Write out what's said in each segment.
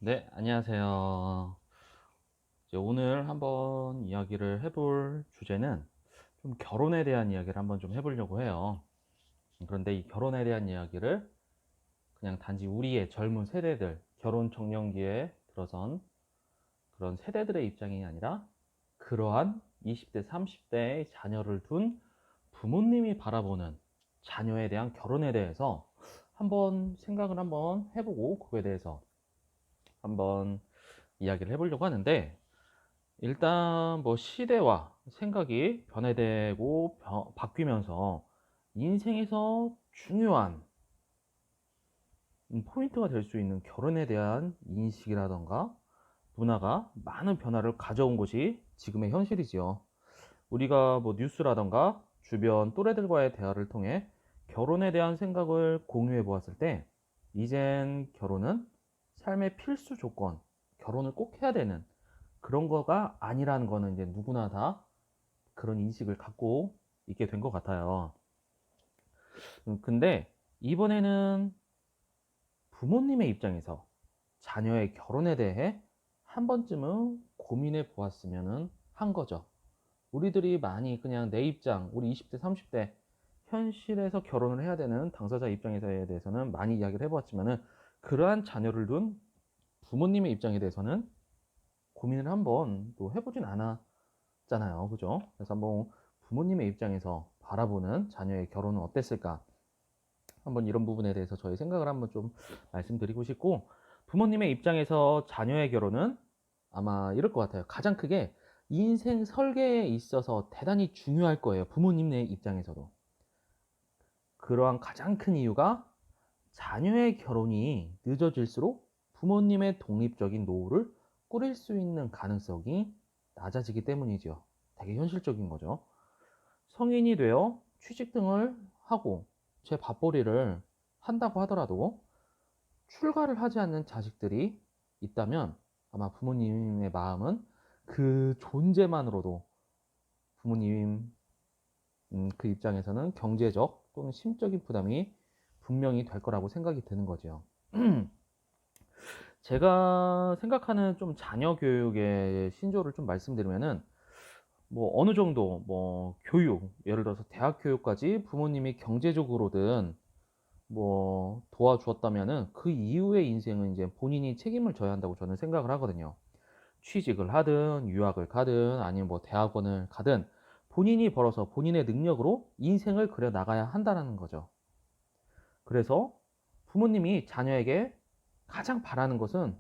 네, 안녕하세요. 이제 오늘 한번 이야기를 해볼 주제는 좀 결혼에 대한 이야기를 한번 좀 해보려고 해요. 그런데 이 결혼에 대한 이야기를 그냥 단지 우리의 젊은 세대들, 결혼 적령기에 들어선 그런 세대들의 입장이 아니라 그러한 20대, 30대의 자녀를 둔 부모님이 바라보는 자녀에 대한 결혼에 대해서 한번 생각을 한번 해보고 그거에 대해서 한번 이야기를 해보려고 하는데, 일단 뭐 시대와 생각이 변해되고 바뀌면서 인생에서 중요한 포인트가 될 수 있는 결혼에 대한 인식이라던가 문화가 많은 변화를 가져온 것이 지금의 현실이지요. 우리가 뭐 뉴스라던가 주변 또래들과의 대화를 통해 결혼에 대한 생각을 공유해 보았을 때, 이젠 결혼은 삶의 필수 조건, 결혼을 꼭 해야 되는 그런 거가 아니라는 거는 이제 누구나 다 그런 인식을 갖고 있게 된 것 같아요. 근데 이번에는 부모님의 입장에서 자녀의 결혼에 대해 한 번쯤은 고민해 보았으면 한 거죠. 우리들이 많이 그냥 내 입장, 우리 20대, 30대 현실에서 결혼을 해야 되는 당사자 입장에 대해서는 많이 이야기를 해보았지만은, 그러한 자녀를 둔 부모님의 입장에 대해서는 고민을 한번 또 해보진 않았잖아요. 그죠? 그래서 한번 부모님의 입장에서 바라보는 자녀의 결혼은 어땠을까? 한번 이런 부분에 대해서 저희 생각을 한번 좀 말씀드리고 싶고, 부모님의 입장에서 자녀의 결혼은 아마 이럴 것 같아요. 가장 크게 인생 설계에 있어서 대단히 중요할 거예요. 부모님의 입장에서도. 그러한 가장 큰 이유가 자녀의 결혼이 늦어질수록 부모님의 독립적인 노후를 꾸릴 수 있는 가능성이 낮아지기 때문이죠. 되게 현실적인 거죠. 성인이 되어 취직 등을 하고 제 밥벌이를 한다고 하더라도 출가를 하지 않는 자식들이 있다면, 아마 부모님의 마음은 그 존재만으로도 부모님 그 입장에서는 경제적 또는 심적인 부담이 분명히 될 거라고 생각이 드는 거죠. 제가 생각하는 좀 자녀 교육의 신조를 좀 말씀드리면은, 뭐 어느 정도 뭐 교육, 예를 들어서 대학 교육까지 부모님이 경제적으로든 뭐 도와주었다면은 그 이후의 인생은 이제 본인이 책임을 져야 한다고 저는 생각을 하거든요. 취직을 하든 유학을 가든 아니면 뭐 대학원을 가든 본인이 벌어서 본인의 능력으로 인생을 그려 나가야 한다는 거죠. 그래서 부모님이 자녀에게 가장 바라는 것은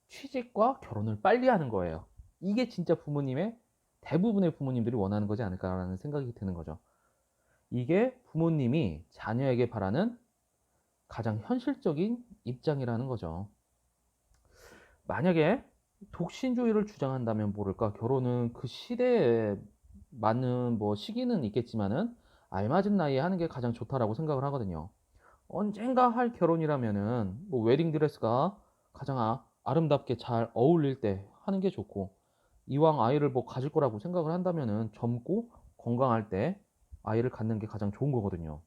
취직과 결혼을 빨리 하는 거예요. 이게 진짜 부모님의, 대부분의 부모님들이 원하는 거지 않을까라는 생각이 드는 거죠. 이게 부모님이 자녀에게 바라는 가장 현실적인 입장이라는 거죠. 만약에 독신주의를 주장한다면 모를까, 결혼은 그 시대에 맞는 뭐 시기는 있겠지만은 알맞은 나이에 하는 게 가장 좋다라고 생각을 하거든요. 언젠가 할 결혼이라면은 뭐 웨딩 드레스가 가장 아름답게 잘 어울릴 때 하는 게 좋고, 이왕 아이를 뭐 가질 거라고 생각을 한다면은 젊고 건강할 때 아이를 갖는 게 가장 좋은 거거든요.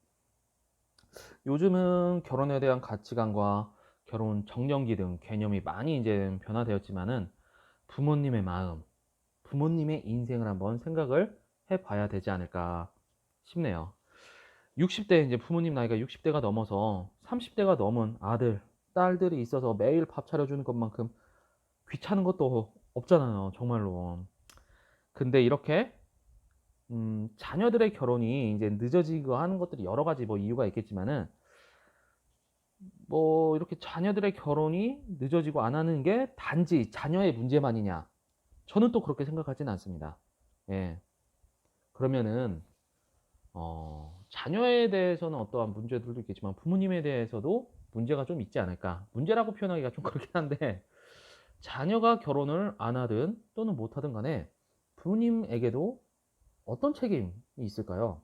요즘은 결혼에 대한 가치관과 결혼 정년기 등 개념이 많이 이제 변화되었지만은 부모님의 마음, 부모님의 인생을 한번 생각을 해봐야 되지 않을까 싶네요. 60대, 이제 부모님 나이가 60대가 넘어서 30대가 넘은 아들, 딸들이 있어서 매일 밥 차려주는 것만큼 귀찮은 것도 없잖아요, 정말로. 근데 이렇게 자녀들의 결혼이 이제 늦어지고 하는 것들이 여러 가지 뭐 이유가 있겠지만은, 뭐 이렇게 자녀들의 결혼이 늦어지고 안 하는 게 단지 자녀의 문제만이냐? 저는 또 그렇게 생각하지는 않습니다. 예. 그러면은 자녀에 대해서는 어떠한 문제들도 있겠지만 부모님에 대해서도 문제가 좀 있지 않을까? 문제라고 표현하기가 좀 그렇긴 한데, 자녀가 결혼을 안 하든 또는 못 하든 간에 부모님에게도 어떤 책임이 있을까요?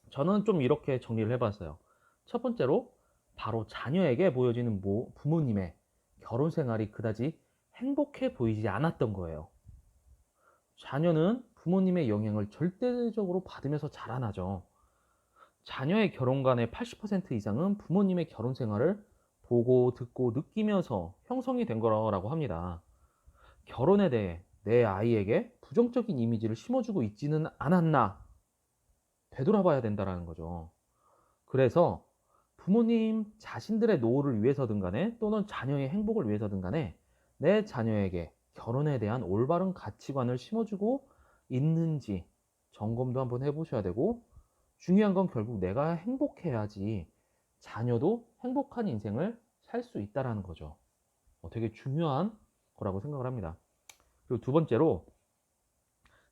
저는 좀 이렇게 정리를 해봤어요. 첫 번째로, 바로 자녀에게 보여지는 부모님의 결혼 생활이 그다지 행복해 보이지 않았던 거예요. 자녀는 부모님의 영향을 절대적으로 받으면서 자라나죠. 자녀의 결혼관의 80% 이상은 부모님의 결혼 생활을 보고 듣고 느끼면서 형성이 된 거라고 합니다. 결혼에 대해 내 아이에게 부정적인 이미지를 심어주고 있지는 않았나 되돌아봐야 된다라는 거죠. 그래서 부모님 자신들의 노후를 위해서든 간에 또는 자녀의 행복을 위해서든 간에 내 자녀에게 결혼에 대한 올바른 가치관을 심어주고 있는지 점검도 한번 해보셔야 되고, 중요한 건 결국 내가 행복해야지 자녀도 행복한 인생을 살 수 있다라는 거죠. 되게 중요한 거라고 생각을 합니다. 그리고 두 번째로,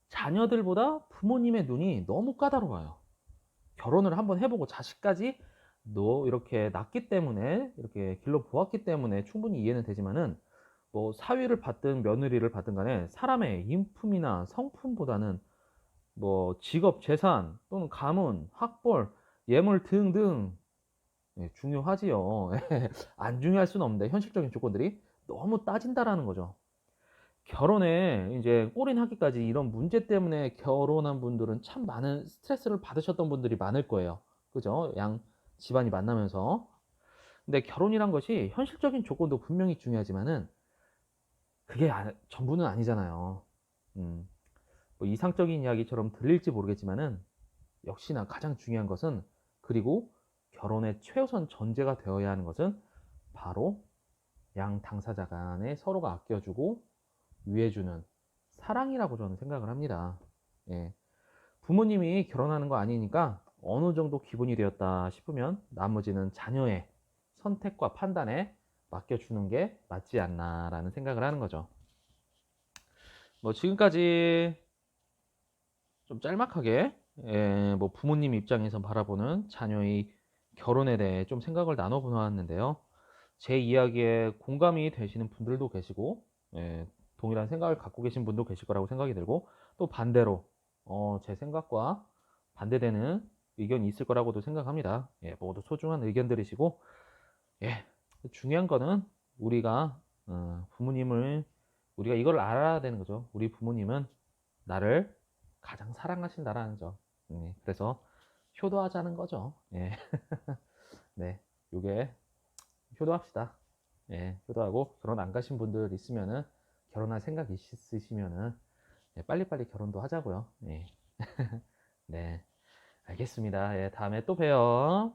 자녀들보다 부모님의 눈이 너무 까다로워요. 결혼을 한번 해보고 자식까지 너 이렇게 낳기 때문에, 이렇게 길러 보았기 때문에 충분히 이해는 되지만은, 뭐 사위를 받든 며느리를 받든 간에 사람의 인품이나 성품보다는 뭐 직업, 재산 또는 가문, 학벌, 예물 등등 중요하지요. 안 중요할 수는 없는데 현실적인 조건들이 너무 따진다라는 거죠. 결혼에 이제 골인하기까지 이런 문제 때문에 결혼한 분들은 참 많은 스트레스를 받으셨던 분들이 많을 거예요. 그죠? 양 집안이 만나면서. 근데 결혼이란 것이 현실적인 조건도 분명히 중요하지만은 그게 전부는 아니잖아요. 음, 뭐 이상적인 이야기처럼 들릴지 모르겠지만은 역시나 가장 중요한 것은, 그리고 결혼의 최우선 전제가 되어야 하는 것은 바로 양 당사자 간에 서로가 아껴주고 위해주는 사랑이라고 저는 생각을 합니다. 예. 부모님이 결혼하는 거 아니니까 어느 정도 기본이 되었다 싶으면 나머지는 자녀의 선택과 판단에 맡겨주는 게 맞지 않나라는 생각을 하는 거죠. 뭐 지금까지 좀 짤막하게 뭐 부모님 입장에서 바라보는 자녀의 결혼에 대해 좀 생각을 나눠보았는데요. 제 이야기에 공감이 되시는 분들도 계시고, 동일한 생각을 갖고 계신 분도 계실 거라고 생각이 들고, 또 반대로 제 생각과 반대되는 의견이 있을 거라고도 생각합니다. 모두 소중한 의견들이시고, 중요한 거는 우리가 부모님을, 우리가 이걸 알아야 되는 거죠. 우리 부모님은 나를 가장 사랑하신다라는 점. 그래서 효도하자는 거죠. 네, 요게 효도합시다. 효도하고, 결혼 안 가신 분들 있으면은, 결혼할 생각 있으시면은 빨리빨리 결혼도 하자고요. 네, 알겠습니다. 다음에 또 봬요.